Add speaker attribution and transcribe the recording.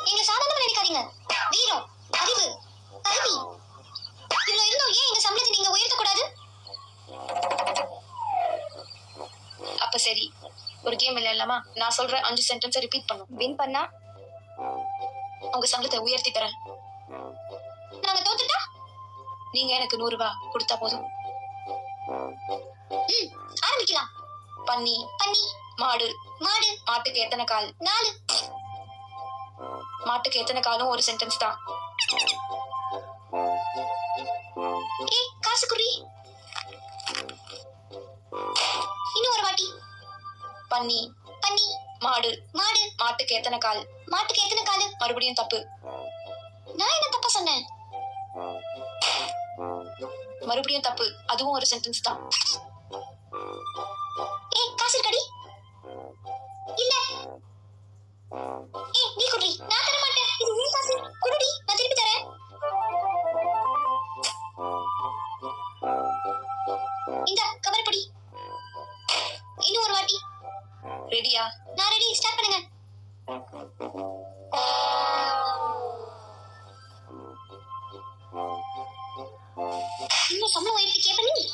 Speaker 1: எங்க சாதாரணமா நினைக்காதீங்க. வீரம், அறிவு, கல்வி இவ்வளவு இருந்தும் ஏன் எங்க சம்பளத்தை நீங்க உயர்த்தக்கூடாது?
Speaker 2: அப்ப சரி, ஒரு கேம் விளையாடலாமா? நான் சொல்ற 5 சென்டென்ஸை ரிப்பீட் பண்ணும்.
Speaker 1: வின் பண்ணா
Speaker 2: உங்க சம்பளத்தை உயர்த்தி தரேன்.
Speaker 1: நாங்க தோத்துட்டா
Speaker 2: நீங்க எனக்கு 100 ரூபாய் கொடுத்தா போதும்.
Speaker 1: ஆரம்பிக்கலாம்.
Speaker 2: பன்னி,
Speaker 1: பன்னி,
Speaker 2: மாடு,
Speaker 1: மாடு,
Speaker 2: மாட்டுக்கு எத்தனை கால்?
Speaker 1: 4.
Speaker 2: மாட்டுக்கு எத்தனை காலும் ஒரு சென்டென்ஸ் தான்.
Speaker 1: காசு குறி. இன்னும் ஒரு வாட்டி.
Speaker 2: பன்னி,
Speaker 1: பன்னி,
Speaker 2: மாடு,
Speaker 1: மாடு,
Speaker 2: மாட்டுக்கு எத்தனை கால்?
Speaker 1: மாட்டுக்கு எத்தனை காலு?
Speaker 2: மறுபடியும் தப்பு.
Speaker 1: நான் என்ன தப்பா சொன்னேன்?
Speaker 2: மறுபடியும் தப்பு. அதுவும் ஒரு சென்டென்ஸ் தான்.
Speaker 1: காசு இருக்கடி? இல்ல. நீ குடி. நான் தர மாட்டேன். இது ஏன் காசு? குடுடி, நான் திருப்பி தரேன். இந்த கவர் படி. இன்னும் ஒரு வாட்டி.
Speaker 2: ரெடியா?
Speaker 1: நான் ரெடி. ஸ்டார்ட் பண்ணுங்க. இன்னும் சம்பளம் உயர்த்தி கேட்ப நீ?